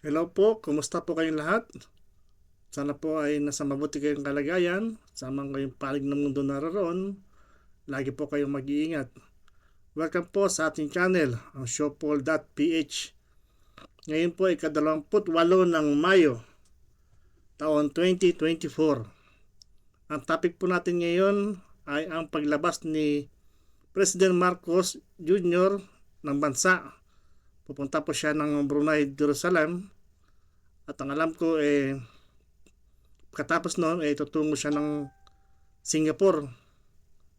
Hello po, kumusta po kayong lahat? Sana po ay nasa mabuti kayong kalagayan, samang kayong palig ng mundo naroon, lagi po kayong mag-iingat. Welcome po sa ating channel, ang showpol.ph. Ngayon po ay ika-28 ng Mayo, taon 2024. Ang topic po natin ngayon ay ang paglabas ni President Marcos Jr. ng bansa. Pupunta po siya ng Brunei, Jerusalem. At ang alam ko katapos noon tutungo siya ng Singapore.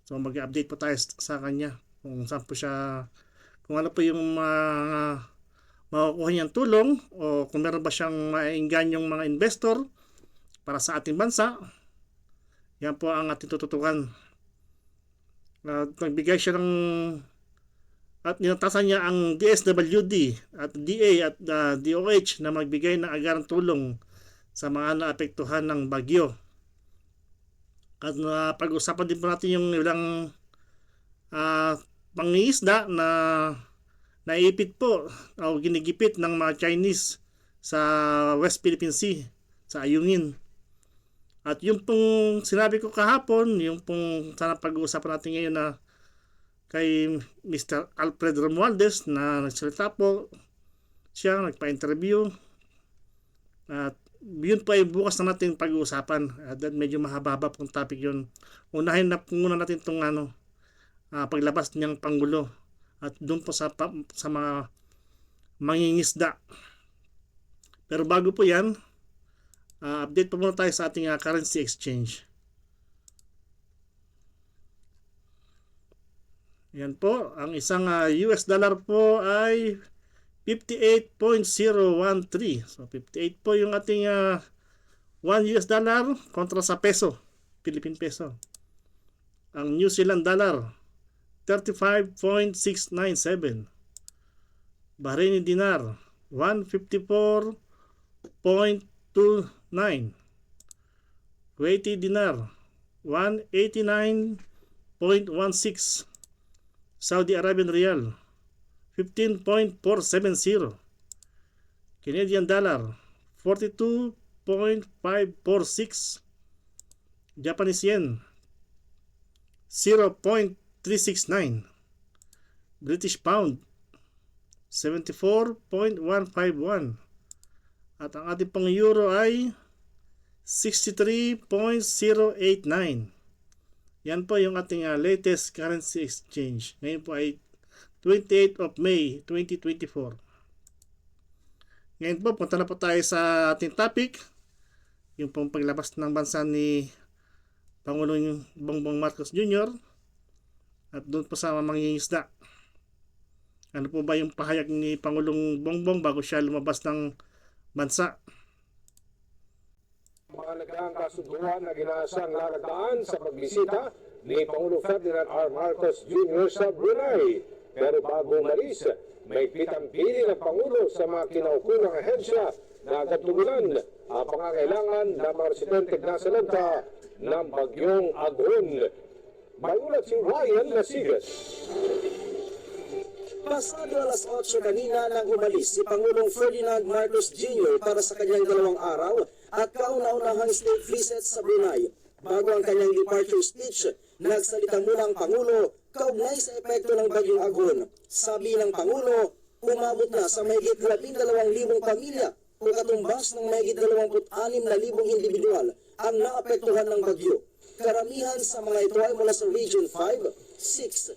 So mag-update po tayo sa kanya kung saan po siya, kung ano po yung makukuha niyang tulong o kung meron ba siyang mainggan yung mga investor para sa ating bansa. Yan po ang ating tututukan. Nagbigay siya ng at ninatasan niya ang DSWD at DA at DOH na magbigay ng agarang tulong sa mga naapektuhan ng bagyo. At pag-usapan din po natin yung ilang pangingisda na naipit po o ginigipit ng mga Chinese sa West Philippine Sea, sa Ayungin. At yung pong sinabi ko kahapon, yung pong sana pag-uusapan natin ngayon na kay Mr. Alfred Romualdez na nagsalita po siya, nagpa-interview. At yun po ay bukas na natin pag-uusapan. At medyo mahaba-haba pong topic yun. Unahin na muna natin itong paglabas niyang Pangulo. At doon po sa mga mangingisda. Pero bago po yan, update po muna tayo sa ating currency exchange. Yan po, ang isang US dollar po ay 58.013. So 58 po yung ating 1 US dollar kontra sa peso, Philippine peso. Ang New Zealand dollar 35.697. Bahraini dinar 154.29. Kuwaiti dinar 189.16. Saudi Arabian Riyal 15.470. Canadian Dollar 42.546. Japanese Yen 0.369. British Pound 74.151. At ang ating pang Euro ay 63.089. Yan po yung ating latest currency exchange. Ngayon po ay 28th of May 2024. Ngayon po, punta na po tayo sa ating topic. Yung pong paglabas ng bansa ni Pangulong Bongbong Marcos Jr. At doon po sa mangingisda. Ano po ba yung pahayag ni Pangulong Bongbong bago siya lumabas ng bansa? Mahalagang kasunduan na ginasang lalagdaan sa pagbisita ni Pangulong Ferdinand R. Marcos Jr. sa Brunei. Pero bago umalis, may pitang pili ng Pangulo sa mga kinaukunang ahensya na agad-tugunan ang pangangailangan ng mga residente na salanta ng bagyong Agon. May ulat si Ryan Lasigas. Pasado alas 8 kanina nang umalis si Pangulong Ferdinand Marcos Jr. para sa kanyang 2 araw at kauna-unahang state visit sa Brunei. Bago ang kanyang departure speech, nagsalita muna ang Pangulo kaugnay sa epekto ng bagyong Agon. Sabi ng Pangulo, umabot na sa mahigit 12,000 pamilya o katumbas ng mahigit 26,000 individual ang naapektuhan ng bagyo. Karamihan sa mga ito ay mula sa Region 5, 6,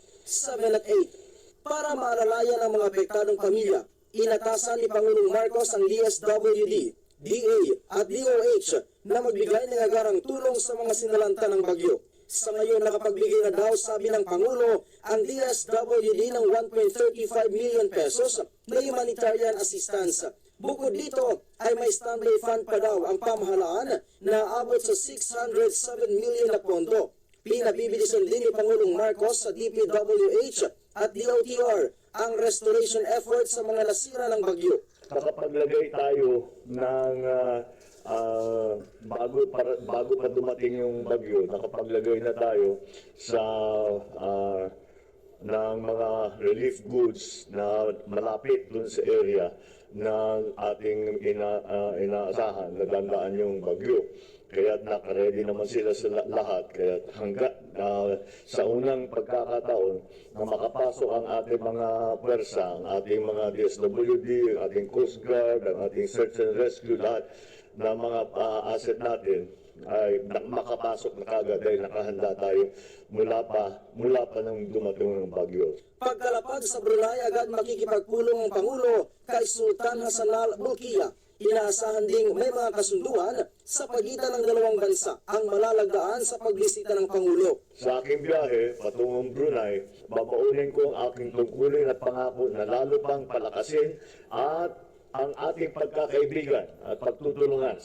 7 at 8. Para maalalayan ang mga apektadong pamilya, inatasan ni Pangulong Marcos ang DSWD, DA at DOH na magbigay ng agarang tulong sa mga sinalanta ng bagyo. Sa ngayon nakapagbigay na daw, sabi ng Pangulo, ang DSWD ng 1.35 million pesos na humanitarian assistance. Bukod dito ay may standby fund pa daw ang pamahalaan na abot sa 607 million na pondo. Pinabibilisan din ni Pangulong Marcos sa DPWH at DOTR ang restoration effort sa mga nasira ng bagyo. Nakapaglagay tayo ng bago pa dumating yung bagyo, nakapaglagay na tayo sa ng mga relief goods na malapit dun sa area ng ating inaasahan na dandaan yung bagyo. Kaya nakaredy naman sila sa lahat. Kaya hanggat sa unang pagkakataon na makapasok ang ating mga pwersa, ang ating mga DSWD, ang ating Coast Guard, ang ating Search and Rescue, lahat ng mga asset natin ay makapasok na kagad dahil nakahanda tayo mula pa nang dumating ng bagyo. Pagkalapag sa Brunei, agad makikipagpulong ang Pangulo kay Sultan Hassan Al Bolkiah. Inaasahan ding may mga kasunduan sa pagitan ng dalawang bansa ang malalagdaan sa pagbisita ng Pangulo. Sa aking biyahe patungong Brunei, babaunin ko ang aking tungkulin at pangako na lalo pang palakasin at ang ating pagkakaibigan at pagtutulungan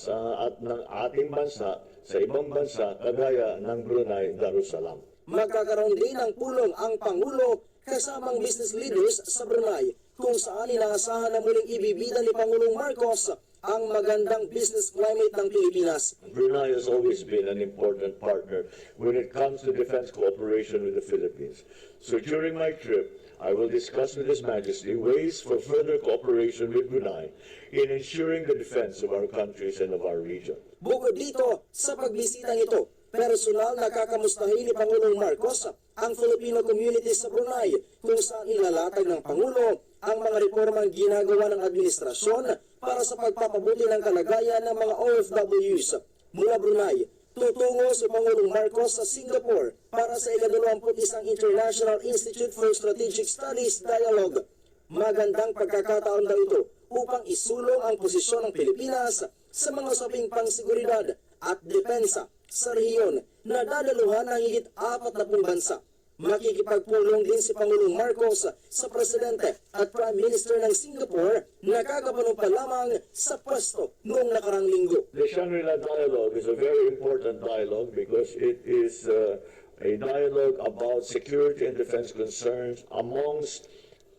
ng ating bansa sa ibang bansa kagaya ng Brunei Darussalam. Magkakaroon din ng pulong ang Pangulo kasamang business leaders sa Brunei, kung saan inaasahan na muling ibibida ni Pangulong Marcos ang magandang business climate ng Pilipinas. Brunei has always been an important partner when it comes to defense cooperation with the Philippines. So during my trip, I will discuss with His Majesty ways for further cooperation with Brunei in ensuring the defense of our countries and of our region. Bukod dito, sa pagbisitang ito, personal na kakamustahin ni Pangulong Marcos ang Filipino community sa Brunei, kung saan ilalatag ng Pangulo ang mga reformang ginagawa ng administrasyon para sa pagpapabuti ng kalagayan ng mga OFWs mula Brunei. Tutungo si Pangulong Marcos sa Singapore para sa ika-21 International Institute for Strategic Studies Dialogue. Magandang pagkakataon daw ito upang isulong ang posisyon ng Pilipinas sa mga usaping pangseguridad at depensa sa rehiyon na dadaluhan ng higit 40 bansa. Makikipagpulong din si Pangulong Marcos sa Presidente at Prime Minister ng Singapore na kagapanong pa lamang sa pwesto noong nakarang linggo. The Shangri-La Dialogue is a very important dialogue because it is a dialogue about security and defense concerns amongst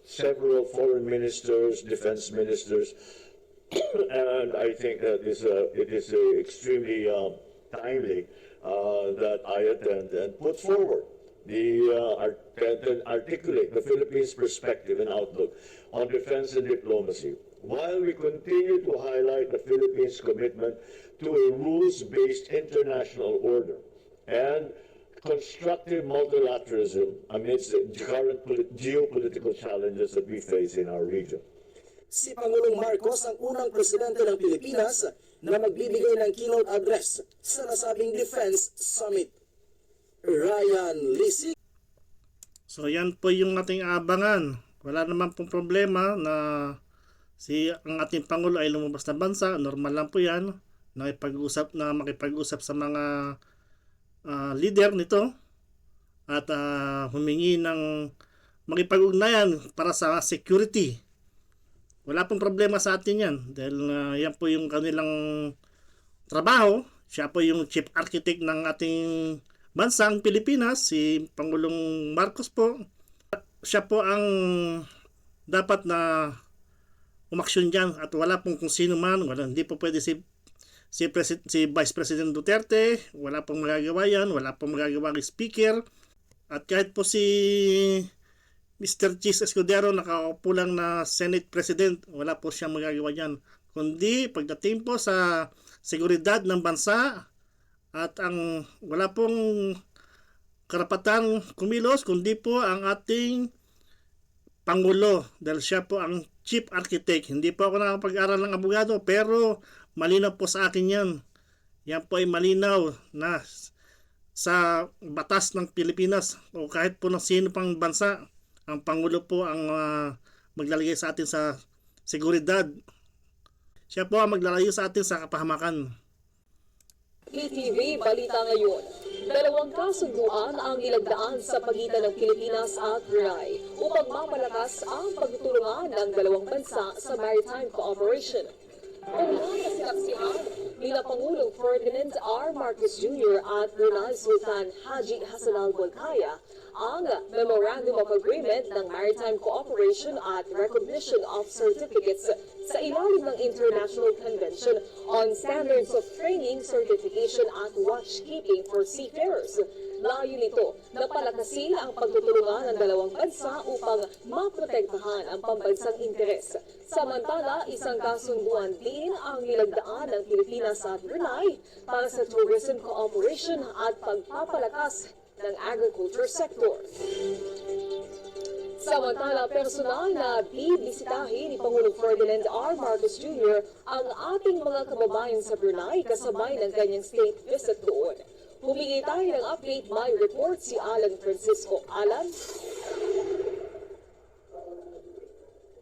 several foreign ministers, defense ministers, and I think that it is extremely timely that I attend and put forward articulate the Philippines' perspective and outlook on defense and diplomacy, while we continue to highlight the Philippines' commitment to a rules-based international order and constructive multilateralism amidst the current geopolitical challenges that we face in our region. Si Pangulong Marcos ang unang presidente ng Pilipinas na magbibigay ng keynote address sa nasabing Defense Summit. Ryan Lisig. So yan po yung ating abangan. Wala naman pong problema na ang ating Pangulo ay lumabas na bansa. Normal lang po yan. Makipag-usap sa mga leader nito at humingi ng makipag-ugnayan para sa security. Wala pong problema sa atin yan dahil yan po yung kanilang trabaho. Siya po yung chief architect ng ating bansang Pilipinas, si Pangulong Marcos po. Siya po ang dapat na umaksyon dyan at wala pong kung sino man. Hindi po pwede si Vice President Duterte, wala pong magagawa yan, wala pong magagawa ang speaker. At kahit po si Mr. Chis Escudero, nakaupo lang na Senate President, wala po siyang magagawa yan. Kundi pagdating po sa seguridad ng bansa, at ang wala pong karapatang kumilos kundi po ang ating Pangulo dahil siya po ang chief architect. Hindi po ako nakapag-aral ng abogado pero malinaw po sa akin yan. Yan po ay malinaw na sa batas ng Pilipinas o kahit po ng sino pang bansa. Ang Pangulo po ang maglalagay sa atin sa seguridad. Siya po ang maglalayo sa atin sa kapahamakan. PTV Balita Ngayon. 2 kasunduan ang ilagdaan sa pagitan ng Pilipinas at Brunei upang mapalakas ang pagtutulungan ng dalawang bansa sa maritime cooperation. Umulan na sinaksihan nila Pangulong Ferdinand R. Marcos Jr. at Brunei Sultan Haji Hassan Al Bolkiah ang Memorandum of Agreement ng Maritime Cooperation at Recognition of Certificates sa ilalim ng International Convention on Standards of Training, Certification at Watchkeeping for Seafarers. Layo nito na palakasin ang pagtutulungan ng dalawang bansa upang maprotektahan ang pambansang interes. Samantala, isang kasunduan din ang nilagdaan ng Pilipinas at Brunei para sa tourism cooperation at pagpapalakas ng agriculture sector. Samantala, personal na bibisitahin ni Pangulong Ferdinand R. Marcos Jr. ang ating mga kababayan sa Brunei kasabay ng kanyang state visit doon. Humingi tayo ng update, may report si Alan Francisco. Alan?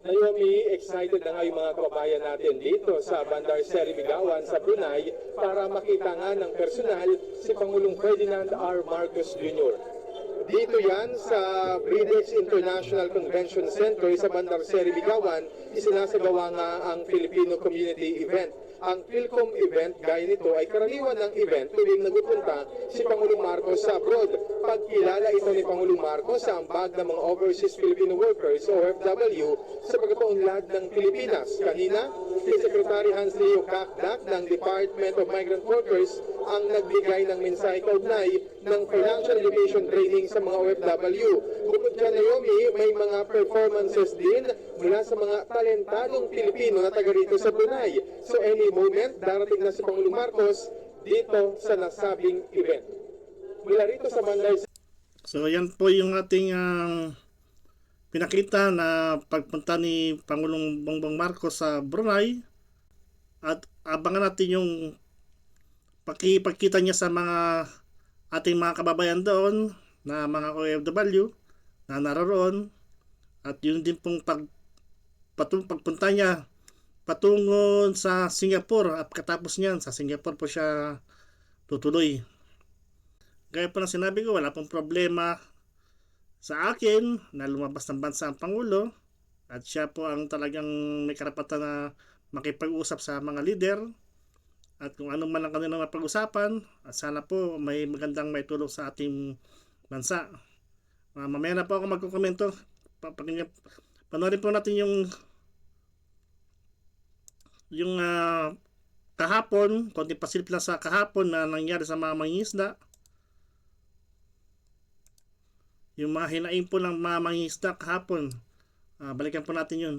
Naomi, excited na nga yung mga kababayan natin dito sa Bandar Seri Begawan sa Brunei para makita nga ng personal si Pangulong Ferdinand R. Marcos Jr. Dito yan sa Bridex International Convention Center sa Bandar Seri Begawan, isinasagawa nga ang Filipino Community Event. Ang PhilCom event, gaya nito, ay karaniwan ng event tuwing nagpupunta si Pangulong Marcos sa abroad. Pagkilala ito ni Pangulong Marcos sa ambag ng mga overseas Filipino workers o OFW sa pagpapaunlad ng Pilipinas. Kanina, si Secretary Hans Leo Kakdak ng Department of Migrant Workers ang nagbigay ng mensahe kaugnay ng financial education training sa mga OFW. Bukod dyan, Naomi, may mga performances din mula sa mga talentadong Pilipino na taga rito sa Brunei. So any moment, darating na si Pangulong Marcos dito sa nasabing event. Mula rito sa Bandar. So yan po yung ating pinakita na pagpunta ni Pangulong Bongbong Marcos sa Brunei, at abangan natin yung pagkita niya sa mga ating mga kababayan doon na mga OFW na naroon, at yun din pong pagpunta niya patungo sa Singapore, at katapos niyan sa Singapore po siya tutuloy. Gaya po na sinabi ko, wala pong problema sa akin na lumabas ng bansa ang Pangulo, at siya po ang talagang may karapatan na makipag-usap sa mga leader, at kung ano man ang kanilang napag-usapan, at sana po may magandang may tulong sa ating bansa. Mamaya na po ako magkukomento. Panoorin po natin yung kahapon, konting pasilip lang sa kahapon na nangyari sa mga mangingisda. Yung mga hinaing po ng mga mangingisda kahapon. Balikan po natin yun.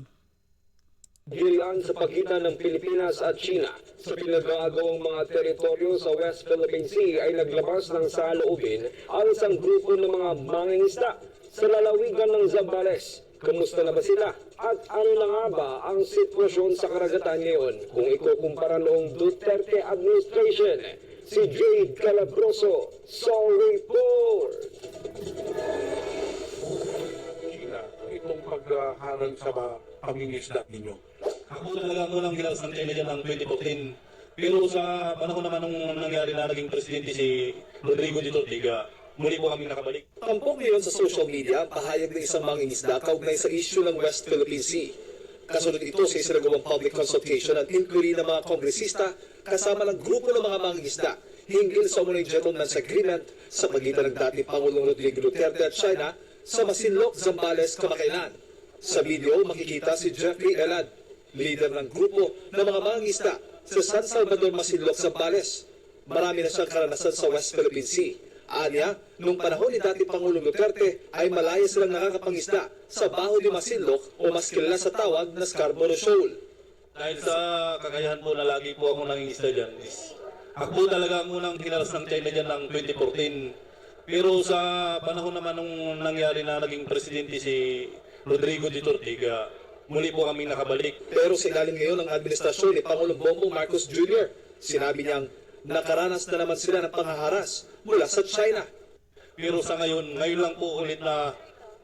Gilian sa pagitan ng Pilipinas at China sa pinag-aagawang mga teritoryo sa West Philippine Sea ay naglabas ng saloobin ang isang grupo ng mga mangingisda sa lalawigan ng Zambales. Kumusta na ba sila? At ano na nga ba ang sitwasyon sa karagatan ngayon kung ikukumpara noong Duterte administration? Si Jade Calabroso, Sorry Report! China, itong pagharang sa mga pangingisda ninyo. Ako talaga ang unang gilas ng China dyan ng 2014. Pero sa panahon naman nung nangyari na naging presidente si Rodrigo Duterte, muli po kami nakabalik. Tampok ngayon sa social media ang pahayag ng isang mangingisda kaugnay sa issue ng West Philippine Sea. Kasunod ito sa isinagawang public consultation at inquiry ng mga kongresista kasama ng grupo ng mga mangingisda hinggil sa umunay gentleman's agreement sa pagitan ng dating Pangulong Rodrigo Duterte at China sa Masinloc, Zambales, kamakailan. Sa video, makikita si Jeffrey Elad, leader ng grupo ng mga mangingisda sa San Salvador, Masinloc, Zambales. Marami na siyang karanasan sa West Philippine Sea. Anya, nung panahon ni dating Pangulong Duterte ay malaya silang nakakapangisda sa Baho de Masinloc o mas kilala sa tawag na Scarborough Shoal. Dahil sa kakayahan po na lagi po ako nangingisda dyan, ako po talaga ang unang ginalas ng China dyan ng 2014. Pero sa panahon naman nung nangyari na naging presidente si Rodrigo Duterte, muli po kami nakabalik. Pero sa ilalim ngayon ng administrasyon ni Pangulong Bongbong Marcos Jr., sinabi niyang nakaranas na naman sila ng panghaharas mula sa China. Pero sa ngayon lang po ulit na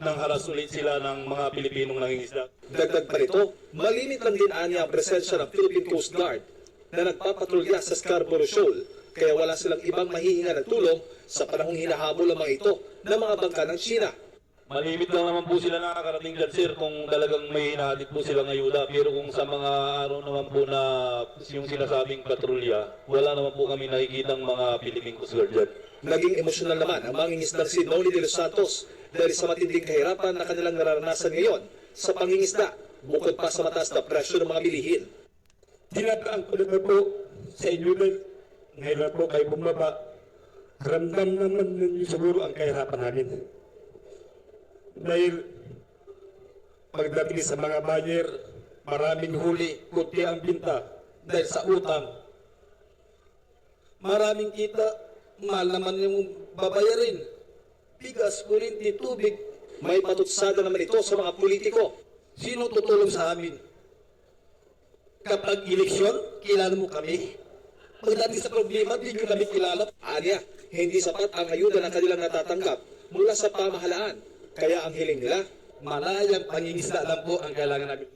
nangharas ulit sila ng mga Pilipinong nangingisda. Dagdag pa nito, malimit lang din anya ang presensya ng Philippine Coast Guard na nagpapatrolya sa Scarborough Shoal, kaya wala silang ibang mahihinga ng tulong sa panahong hinahabol ang mga ito ng mga bangka ng China. Malimit lang naman po sila nakakarating dyan, sir, kung talagang may hinahatid po silang ayuda. Pero kung sa mga araw naman po na yung sinasabing patrolya, wala naman po kami nakikitang mga Philippine Coast Guard dyan. Naging emosyonal naman ang mangingisdang si Noli de los Santos dahil sa matinding kahirapan na kanilang nararanasan ngayon sa pangingisda, bukod pa sa mataas na presyo ng mga bilihin. Tinataan ko naman po sa inyo na ngayon po kayo bumaba Ramdam naman ninyo siguro ang kahirapan namin. Dahil pagdating sa mga buyer, maraming huli, kunti ang binta dahil sa utang. Maraming kita, mahal naman yung babayarin. Bigas, kurinti, tubig. May patutsada naman ito sa mga politiko. Sino tutulong sa amin? Kapag eleksyon, kilala mo kami. Pagdating sa problema, di nyo kami kilala. Anya, hindi sapat ang ayuda na kanilang natatanggap mula sa pamahalaan. Kaya ang hiling nila, Malayang pangingisda lang po ang kailangan namin.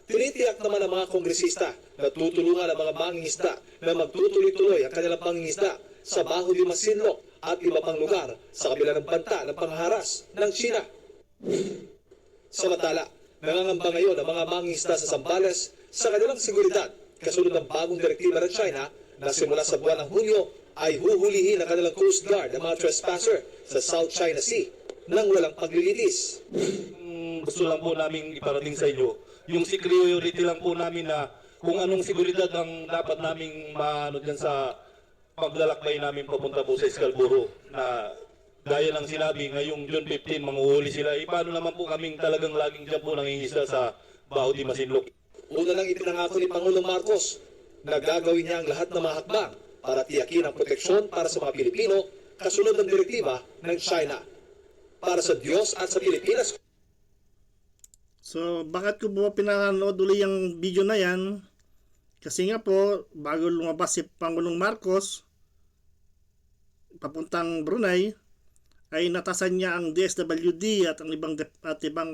tinitiyak naman ng mga kongresista na tutulungan ang mga mangingisda na magtutuloy-tuloy ang kanilang pangingisda sa Baho de Masinloc at iba pang lugar sa kabila ng banta ng pangharas ng China. Samantala, nangangamba ngayon ang mga mangingisda sa Zambales sa kanilang seguridad kasunod ng bagong direktiba ng China na simula sa buwan ng Hunyo ay huhulihin ang kanilang Coast Guard ng mga trespasser sa South China Sea nang walang paglilitis. Gusto lang po namin iparating sa inyo, yung security lang po namin na kung anong seguridad ang dapat naming maano dyan sa paglalakbay namin papunta po sa Scarborough na gaya ng sinabi, ngayong June 15, manghuhuli sila. Paano naman po kaming talagang laging dyan po nangingisda sa Baho de Masinloc? Una lang ipinangako ni Pangulong Marcos na gagawin niya ang lahat ng mga hakbang para tiyakin ang proteksyon para sa mga Pilipino kasunod ng direktiba ng China. Para sa Diyos at sa Pilipinas. So, bakit ko po pinanood uli yung video na yan? Kasi nga po, bago lumabas si Pangulong Marcos, papuntang Brunei, ay natasan niya ang DSWD at ang ibang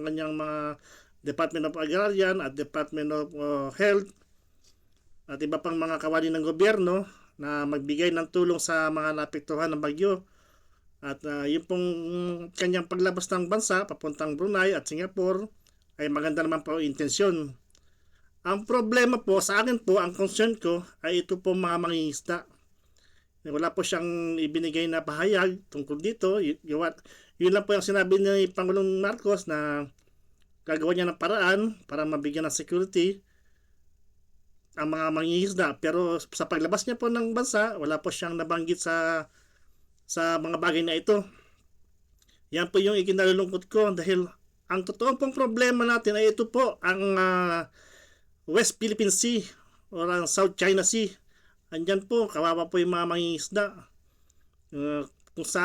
kanyang mga Department of Agrarian at Department of Health at iba pang mga kawani ng gobyerno na magbigay ng tulong sa mga naapektuhan ng bagyo. At yung pong kanyang paglabas ng bansa papuntang Brunei at Singapore ay maganda naman po intensyon. Ang problema po sa akin po, ang concern ko ay ito po mga mangingisda. Wala po siyang ibinigay na pahayag tungkol dito. Yun lang po yung sinabi ni Pangulong Marcos na gagawa niya ng paraan para mabigyan ng security ang mga mangingisda. Pero sa paglabas niya po ng bansa, wala po siyang nabanggit sa mga bagay na ito. Yan po yung ikinalulungkot ko dahil ang totoong pong problema natin ay ito po ang West Philippine Sea o ang South China Sea. Andyan po, kawawa po yung mga mangingisda.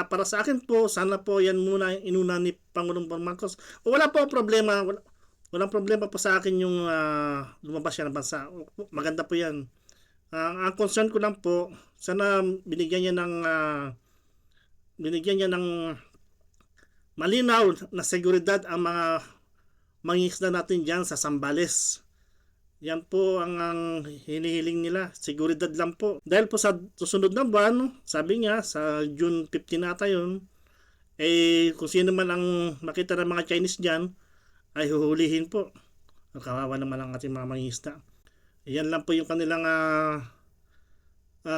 Para sa akin po, sana po yan muna inuna ni Pangulong Marcos. Wala po problema, walang problema po sa akin yung lumabas siya ng bansa. Maganda po yan. Ang concern ko lang po, sana binigyan niya ng malinaw na seguridad ang mga mangingisda natin dyan sa Zambales. Yan po ang hinihiling nila, seguridad lang po. Dahil po sa susunod na buwan, sabi nga sa June 15 nata yun, kung sino man ang makita ng mga Chinese dyan, ay huhulihin po. Kawawa naman ang ating mga mangingisda. Yan lang po yung kanilang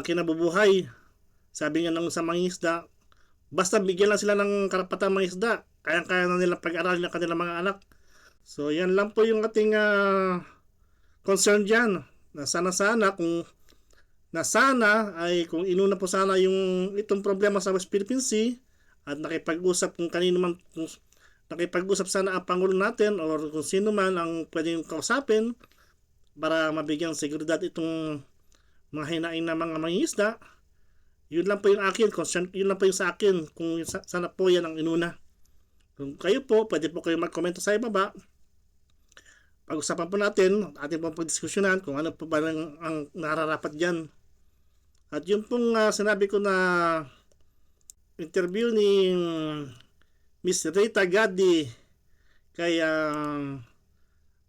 kinabubuhay. Sabi nga ng sa mangingisda, basta bigyan lang sila ng karapatan mga isda, kaya na nilang pag-aralin ng kanilang mga anak. So yan lang po yung ating concern dyan. Na sana kung inuna po sana yung itong problema sa West Philippine Sea at nakipag-usap kung kanino man, kung nakipag-usap sana ang Pangulo natin or kung sino man ang pwedeng kausapin para mabigyan ng seguridad itong mga hinaing na mga mangingisda. Yun lang po yung akin, concern, yun lang po yung sa akin, kung sana po yan ang inuna. Kung kayo po, pwede po kayo mag-komento sa ibaba. Pag-usapan po natin, ating pong pagdiskusyonan kung ano po ba ang nararapat dyan. At yun pong sinabi ko na interview ni Miss Rita Gaddi kay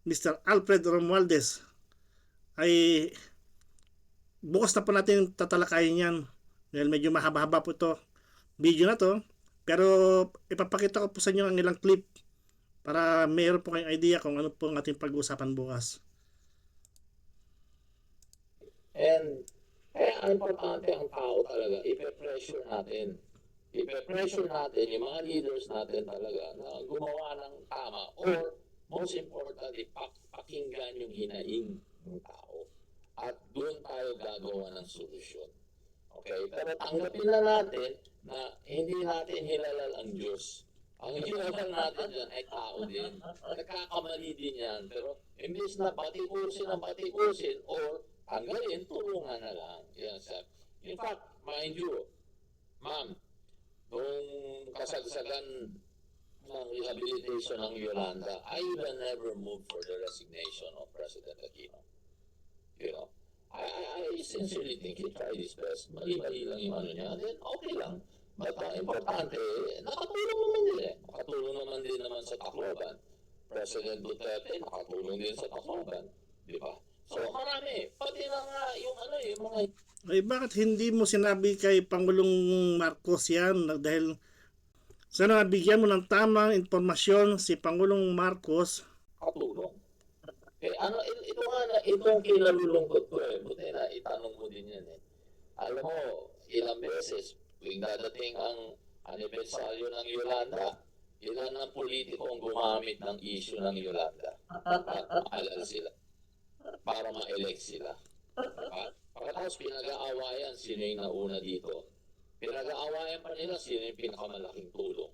Mr. Alfred Romualdez ay bukas na po natin tatalakayin yan. Dahil medyo mahaba-haba po ito video na to, pero ipapakita ko po sa inyo ang ilang clip para mayroon po kayong idea kung ano po ang ating pag-uusapan bukas. And ang importante ang tao talaga, ipe-pressure natin yung mga leaders natin talaga na gumawa ng tama or most importantly, pakinggan yung hinaing ng tao at doon tayo gagawa ng solusyon. Okay? Pero tanggapin na natin na hindi natin hilalal ang Diyos. Ang hilalal natin dyan ay tao din. Nagkakamali din yan. Pero imbis na patikusin or tanggalin, tulungan na lang. Yan, sir. In fact, mind you, ma'am, nung kasagsagan ng rehabilitation ng Yolanda, I will never move for the resignation of President Aquino. You know, I sincerely think he tried his best. Mali-mali lang yung ano niya, then okay lang. But importante, nakatulong naman din eh. Nakatulong naman din sa Tacloban. President Duterte, nakatulong din sa Tacloban. Di ba? So marami, pati na nga yung yung mga... Ay, bakit hindi mo sinabi kay Pangulong Marcos yan? Dahil sana bigyan mo ng tamang impormasyon si Pangulong Marcos. Katulong. Itong kinalulungkot ko eh. Buti na, itanong mo din yan eh. Alam mo, ilang beses, tuwing dadating ang anibersaryo ng Yolanda, ilan ng politiko ang gumamit ng issue ng Yolanda. Maalala sila. Para ma-elect sila. Pagkatapos pinag-aawayan, sino yung nauna dito? Pinag-aawayan pa nila, sino yung pinakamalaking tulong.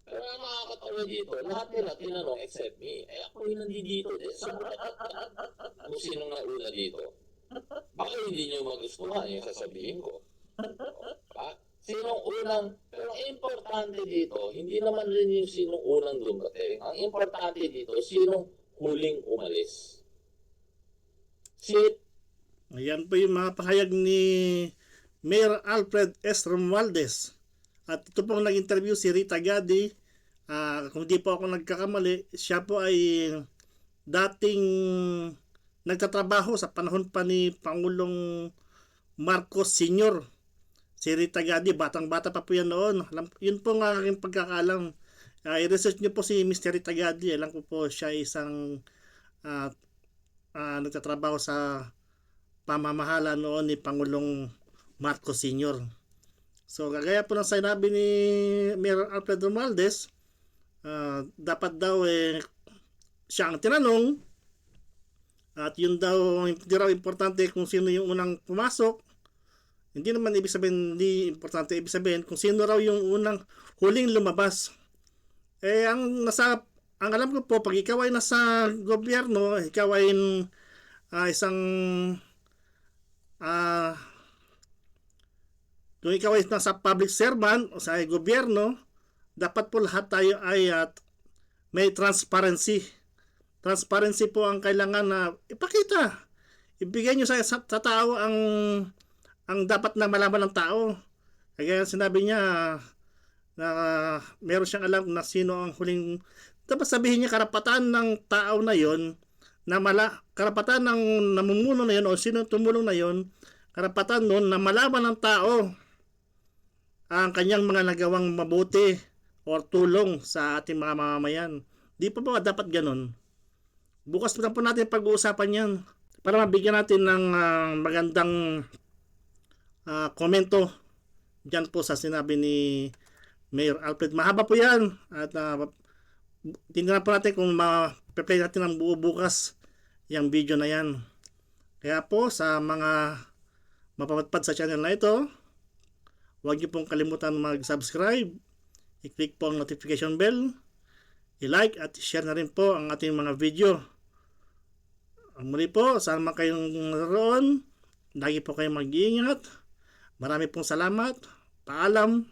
Pero ang makakatawa dito, lahat nila tinanong except me. Ako yung nandito din. So, kung sinong nauna dito. Baka hindi nyo magustuhan yung sasabihin ko. Sinong unang, pero importante dito, hindi naman rin yung sinong unang dumating. Ang importante dito, sinong huling umalis. Ayan po yung mga pahayag ni Mayor Alfred S. Romualdez. At ito pong nag-interview si Rita Gadi. Kung di po ako nagkakamali, siya po ay dating nagtatrabaho sa panahon pa ni Pangulong Marcos Sr. Si Rita Gadi, batang-bata pa po yan noon. Yun po nga aking pagkakaalam. I-research nyo po si Mr. Rita Gadi. Alam ko po siya isang nagtatrabaho sa pamamahala noon ni Pangulong Marcos Sr. So, kagaya po ng sinabi ni Mayor Alfred Romualdez, dapat daw siya ang tinanong at yun daw hindi raw importante kung sino yung unang pumasok. Hindi naman ibig sabihin hindi importante, ibig sabihin kung sino raw yung unang huling lumabas. Ang alam ko po, pag ikaw ay nasa gobyerno, ikaw ay isang kung ikaw ay nasa public servant o sa gobyerno, dapat po lahat tayo ay may transparency. Transparency po ang kailangan na ipakita. Ibigay nyo sa tao ang dapat na malaman ng tao. Kaya sinabi niya na meron siyang alam na sino ang huling. Dapat sabihin niya karapatan ng tao na yon, karapatan ng namumuno na yon o sino tumulong na yon, karapatan nun na malaman ng tao ang kanyang mga nagawang mabuti o tulong sa ating mga mamamayan. Di pa ba dapat ganun? Bukas na po natin pag-uusapan yan para mabigyan natin ng magandang komento dyan po sa sinabi ni Mayor Alfred. Mahaba po yan at tingnan po natin kung ma-play natin ng buo bukas yung video na yan. Kaya po sa mga mapapadpad sa channel na ito, huwag niyo pong kalimutan mag-subscribe, i-click po ang notification bell, i-like at share na rin po ang ating mga video. Muli po, saan man kayong naroon, lagi po kayong mag-iingat. Marami pong salamat. Paalam.